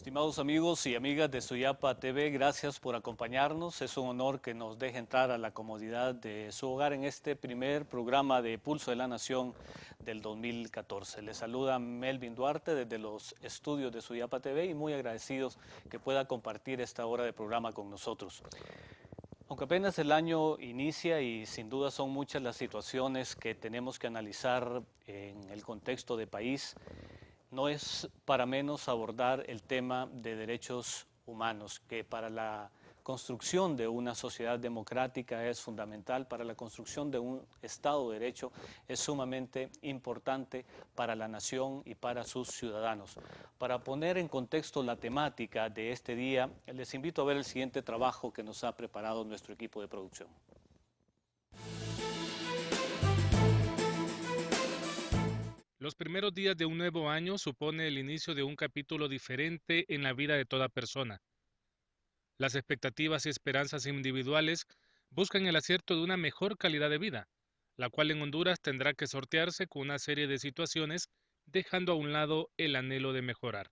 Estimados amigos y amigas de Suyapa TV, gracias por acompañarnos. Es un honor que nos deje entrar a la comodidad de su hogar en este primer programa de Pulso de la Nación del 2014. Les saluda Melvin Duarte desde los estudios de Suyapa TV y muy agradecidos que pueda compartir esta hora de programa con nosotros. Aunque apenas el año inicia y sin duda son muchas las situaciones que tenemos que analizar en el contexto de país, no es para menos abordar el tema de derechos humanos, que para la construcción de una sociedad democrática es fundamental, para la construcción de un Estado de Derecho es sumamente importante para la nación y para sus ciudadanos. Para poner en contexto la temática de este día, les invito a ver el siguiente trabajo que nos ha preparado nuestro equipo de producción. Los primeros días de un nuevo año supone el inicio de un capítulo diferente en la vida de toda persona. Las expectativas y esperanzas individuales buscan el acierto de una mejor calidad de vida, la cual en Honduras tendrá que sortearse con una serie de situaciones, dejando a un lado el anhelo de mejorar.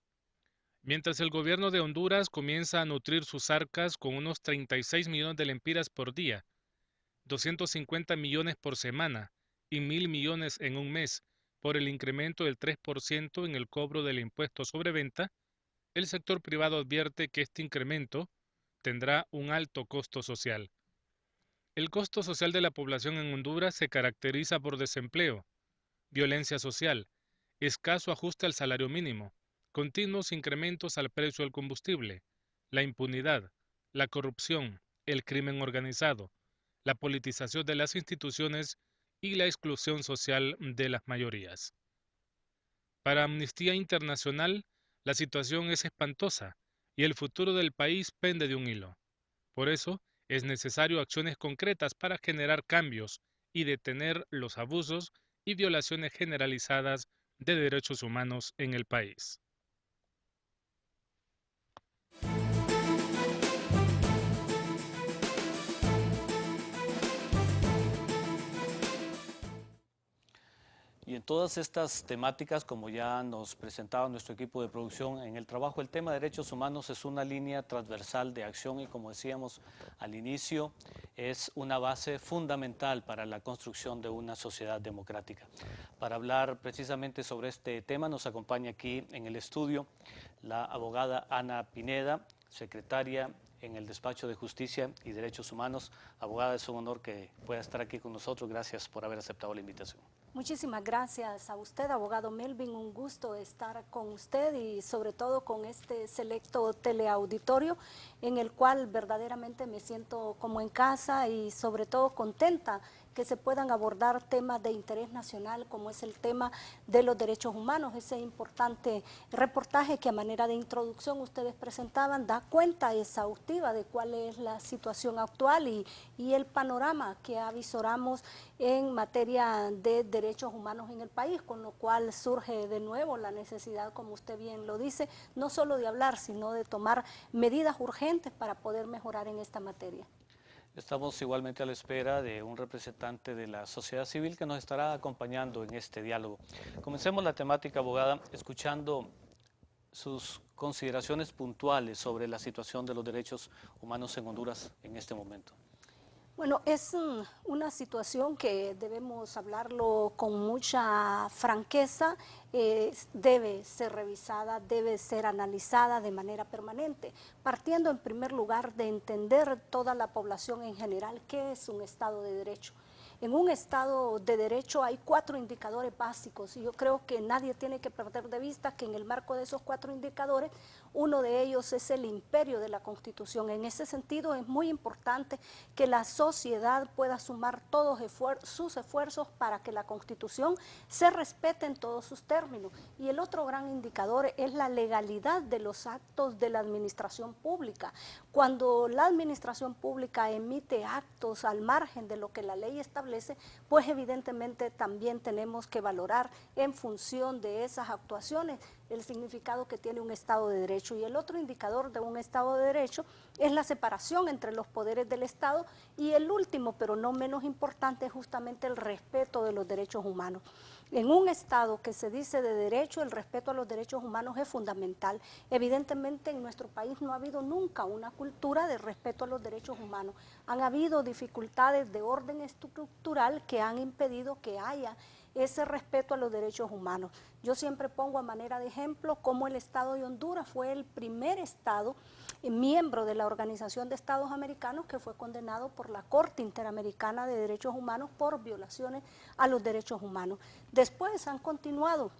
Mientras el gobierno de Honduras comienza a nutrir sus arcas con unos 36 millones de lempiras por día, 250 millones por semana y 1.000 millones en un mes, por el incremento del 3% en el cobro del impuesto sobre venta, el sector privado advierte que este incremento tendrá un alto costo social. El costo social de la población en Honduras se caracteriza por desempleo, violencia social, escaso ajuste al salario mínimo, continuos incrementos al precio del combustible, la impunidad, la corrupción, el crimen organizado, la politización de las instituciones y la exclusión social de las mayorías. Para Amnistía Internacional, la situación es espantosa y el futuro del país pende de un hilo. Por eso, es necesario acciones concretas para generar cambios y detener los abusos y violaciones generalizadas de derechos humanos en el país. Y en todas estas temáticas, como ya nos presentaba nuestro equipo de producción en el trabajo, el tema de derechos humanos es una línea transversal de acción y, como decíamos al inicio, es una base fundamental para la construcción de una sociedad democrática. Para hablar precisamente sobre este tema nos acompaña aquí en el estudio la abogada Ana Pineda, secretaria en el Despacho de Justicia y Derechos Humanos. Abogada, es un honor que pueda estar aquí con nosotros. Gracias por haber aceptado la invitación. Muchísimas gracias a usted, abogado Melvin. Un gusto estar con usted y sobre todo con este selecto teleauditorio en el cual verdaderamente me siento como en casa y sobre todo contenta que se puedan abordar temas de interés nacional como es el tema de los derechos humanos. Ese importante reportaje que a manera de introducción ustedes presentaban da cuenta exhaustiva de cuál es la situación actual y el panorama que avisoramos en materia de derechos humanos en el país, con lo cual surge de nuevo la necesidad, como usted bien lo dice, no solo de hablar, sino de tomar medidas urgentes para poder mejorar en esta materia. Estamos igualmente a la espera de un representante de la sociedad civil que nos estará acompañando en este diálogo. Comencemos la temática, abogada, escuchando sus consideraciones puntuales sobre la situación de los derechos humanos en Honduras en este momento. Bueno, es una situación que debemos hablarlo con mucha franqueza, debe ser revisada, debe ser analizada de manera permanente, partiendo en primer lugar de entender toda la población en general qué es un Estado de Derecho. En un Estado de Derecho hay 4 indicadores básicos y yo creo que nadie tiene que perder de vista que en el marco de esos 4 indicadores, uno de ellos es el imperio de la Constitución. En ese sentido es muy importante que la sociedad pueda sumar todos sus esfuerzos para que la Constitución se respete en todos sus términos. Y el otro gran indicador es la legalidad de los actos de la administración pública. Cuando la administración pública emite actos al margen de lo que la ley establece, pues evidentemente también tenemos que valorar en función de esas actuaciones el significado que tiene un Estado de Derecho. Y el otro indicador de un Estado de Derecho es la separación entre los poderes del Estado, y el último, pero no menos importante, es justamente el respeto de los derechos humanos. En un Estado que se dice de derecho, el respeto a los derechos humanos es fundamental. Evidentemente en nuestro país no ha habido nunca una cultura de respeto a los derechos humanos. Han habido dificultades de orden estructural que han impedido que haya ese respeto a los derechos humanos. Yo siempre pongo a manera de ejemplo cómo el Estado de Honduras fue el primer Estado miembro de la Organización de Estados Americanos que fue condenado por la Corte Interamericana de Derechos Humanos por violaciones a los derechos humanos. Después han continuado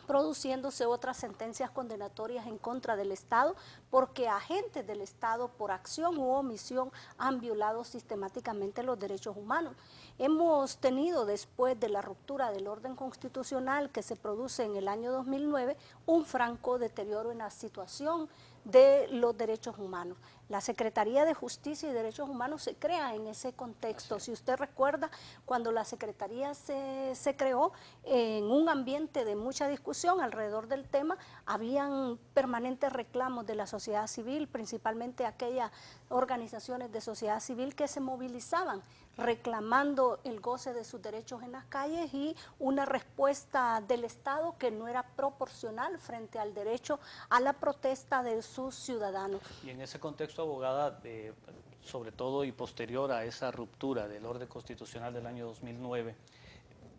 produciéndose otras sentencias condenatorias en contra del Estado porque agentes del Estado por acción u omisión han violado sistemáticamente los derechos humanos. Hemos tenido, después de la ruptura del orden constitucional que se produce en el año 2009, un franco deterioro en la situación de los derechos humanos. La Secretaría de Justicia y Derechos Humanos se crea en ese contexto. Si usted recuerda, cuando la Secretaría se creó en un ambiente de mucha discusión alrededor del tema, habían permanentes reclamos de la sociedad civil, principalmente aquellas organizaciones de sociedad civil que se movilizaban reclamando el goce de sus derechos en las calles y una respuesta del Estado que no era proporcional frente al derecho a la protesta de sus ciudadanos. Y en ese contexto, abogada, sobre todo y posterior a esa ruptura del orden constitucional del año 2009,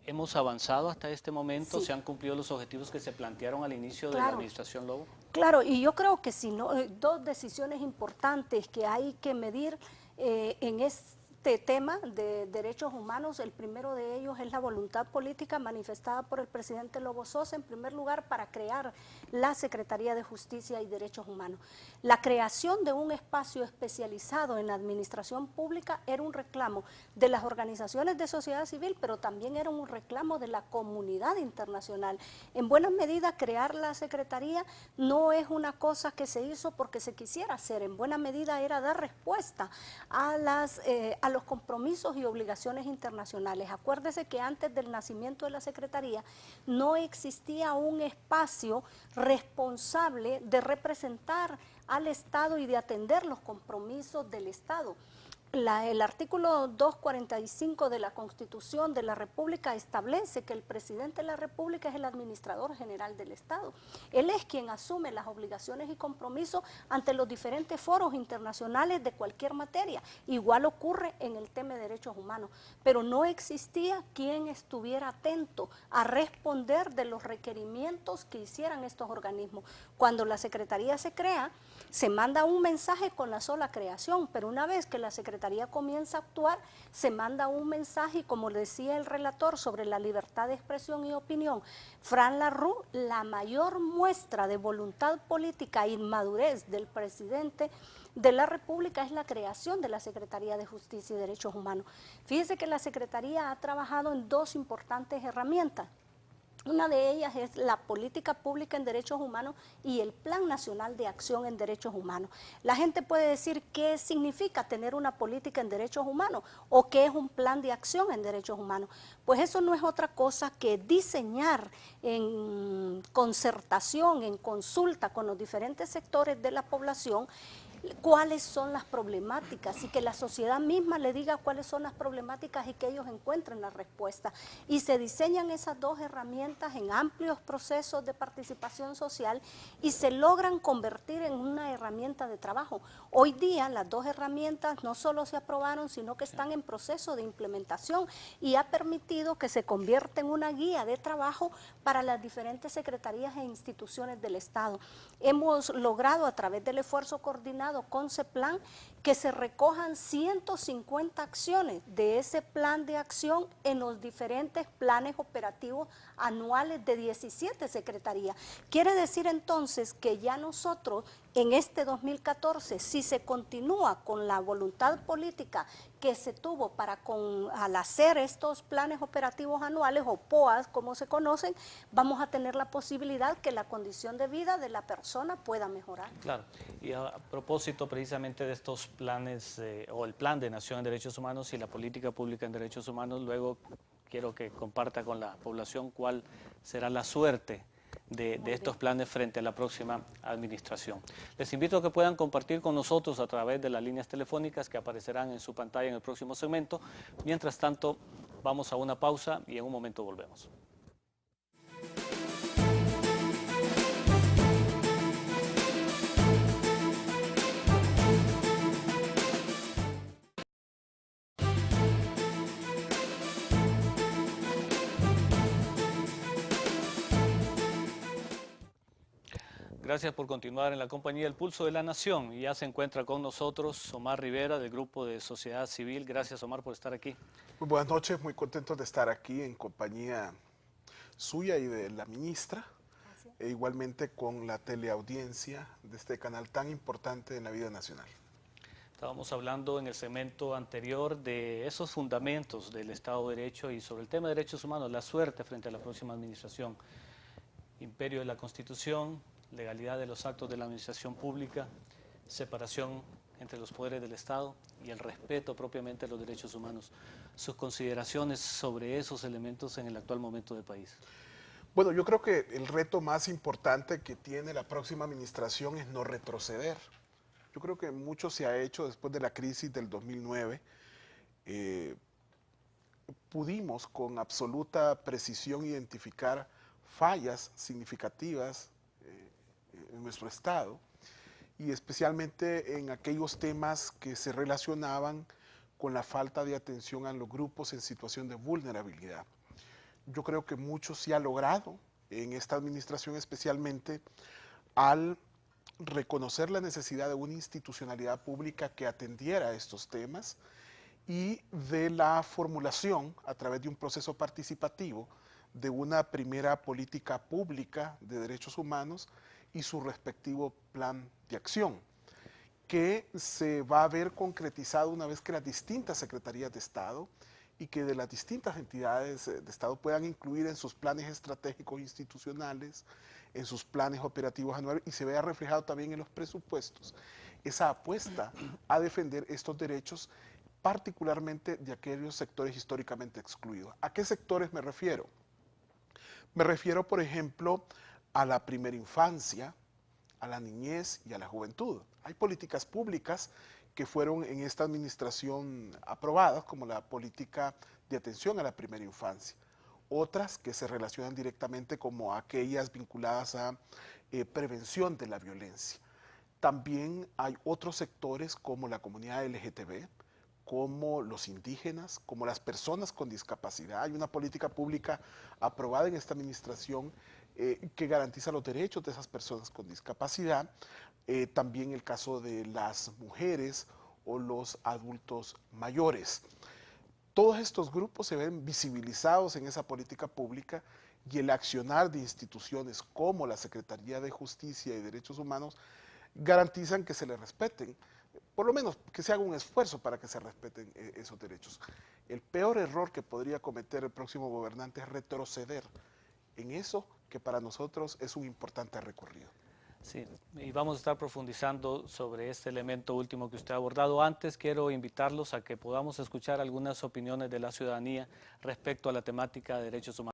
¿hemos avanzado hasta este momento? Sí. ¿Se han cumplido los objetivos que se plantearon al inicio de la administración Lobo? Claro, y yo creo que si no, dos decisiones importantes que hay que medir en este tema de derechos humanos. El primero de ellos es la voluntad política manifestada por el presidente Lobo Sosa, en primer lugar, para crear la Secretaría de Justicia y Derechos Humanos. La creación de un espacio especializado en la administración pública era un reclamo de las organizaciones de sociedad civil, pero también era un reclamo de la comunidad internacional. En buena medida, crear la Secretaría no es una cosa que se hizo porque se quisiera hacer, en buena medida era dar respuesta a los compromisos y obligaciones internacionales. Acuérdese que antes del nacimiento de la Secretaría no existía un espacio responsable de representar al Estado y de atender los compromisos del Estado. El artículo 245 de la Constitución de la República establece que el presidente de la República es el administrador general del Estado. Él es quien asume las obligaciones y compromisos ante los diferentes foros internacionales de cualquier materia. Igual ocurre en el tema de derechos humanos, pero no existía quien estuviera atento a responder de los requerimientos que hicieran estos organismos. Cuando la Secretaría se crea, se manda un mensaje con la sola creación, pero una vez que la Secretaría comienza a actuar, se manda un mensaje y, como decía el relator sobre la libertad de expresión y opinión, Fran Larroux, la mayor muestra de voluntad política e inmadurez del presidente de la República es la creación de la Secretaría de Justicia y Derechos Humanos. Fíjese que la Secretaría ha trabajado en dos importantes herramientas. Una de ellas es la política pública en derechos humanos y el Plan Nacional de Acción en Derechos Humanos. La gente puede decir qué significa tener una política en derechos humanos o qué es un plan de acción en derechos humanos. Pues eso no es otra cosa que diseñar en concertación, en consulta con los diferentes sectores de la población, cuáles son las problemáticas y que la sociedad misma le diga cuáles son las problemáticas y que ellos encuentren la respuesta. Y se diseñan esas dos herramientas en amplios procesos de participación social y se logran convertir en una herramienta de trabajo. Hoy día las dos herramientas no solo se aprobaron, sino que están en proceso de implementación y ha permitido que se convierta en una guía de trabajo para las diferentes secretarías e instituciones del Estado. Hemos logrado a través del esfuerzo coordinado con CEPLAN que se recojan 150 acciones de ese plan de acción en los diferentes planes operativos anuales de 17 secretarías. Quiere decir entonces que ya nosotros en este 2014, si se continúa con la voluntad política que se tuvo al hacer estos planes operativos anuales o POAs como se conocen, vamos a tener la posibilidad que la condición de vida de la persona pueda mejorar. Claro, y a propósito precisamente de estos planes o el Plan de Nación en Derechos Humanos y la política pública en derechos humanos, luego quiero que comparta con la población cuál será la suerte de estos planes frente a la próxima administración. Les invito a que puedan compartir con nosotros a través de las líneas telefónicas que aparecerán en su pantalla en el próximo segmento. Mientras tanto, vamos a una pausa y en un momento volvemos. Gracias por continuar en la compañía del Pulso de la Nación. Y ya se encuentra con nosotros Omar Rivera del Grupo de Sociedad Civil. Gracias, Omar, por estar aquí. Muy buenas noches, muy contento de estar aquí en compañía suya y de la ministra, e igualmente con la teleaudiencia de este canal tan importante en la vida nacional. Estábamos hablando en el segmento anterior de esos fundamentos del Estado de Derecho y sobre el tema de derechos humanos, la suerte frente a la próxima administración, imperio de la Constitución, legalidad de los actos de la administración pública, separación entre los poderes del Estado y el respeto propiamente a los derechos humanos. Sus consideraciones sobre esos elementos en el actual momento del país. Bueno, yo creo que el reto más importante que tiene la próxima administración es no retroceder. Yo creo que mucho se ha hecho después de la crisis del 2009. Pudimos con absoluta precisión identificar fallas significativas en nuestro Estado, y especialmente en aquellos temas que se relacionaban con la falta de atención a los grupos en situación de vulnerabilidad. Yo creo que mucho se ha logrado en esta administración, especialmente al reconocer la necesidad de una institucionalidad pública que atendiera a estos temas y de la formulación a través de un proceso participativo de una primera política pública de derechos humanos y su respectivo plan de acción, que se va a ver concretizado una vez que las distintas secretarías de Estado y que de las distintas entidades de Estado puedan incluir en sus planes estratégicos institucionales, en sus planes operativos anuales, y se vea reflejado también en los presupuestos esa apuesta a defender estos derechos, particularmente de aquellos sectores históricamente excluidos. ¿A qué sectores me refiero? Me refiero, por ejemplo, a la primera infancia, a la niñez y a la juventud. Hay políticas públicas que fueron en esta administración aprobadas, como la política de atención a la primera infancia. Otras que se relacionan directamente como aquellas vinculadas a prevención de la violencia. También hay otros sectores como la comunidad LGTB, como los indígenas, como las personas con discapacidad. Hay una política pública aprobada en esta administración que garantiza los derechos de esas personas con discapacidad. También el caso de las mujeres o los adultos mayores. Todos estos grupos se ven visibilizados en esa política pública, y el accionar de instituciones como la Secretaría de Justicia y Derechos Humanos garantizan que se les respeten, por lo menos que se haga un esfuerzo para que se respeten esos derechos. El peor error que podría cometer el próximo gobernante es retroceder en eso que para nosotros es un importante recorrido. Sí, y vamos a estar profundizando sobre este elemento último que usted ha abordado. Antes quiero invitarlos a que podamos escuchar algunas opiniones de la ciudadanía respecto a la temática de derechos humanos.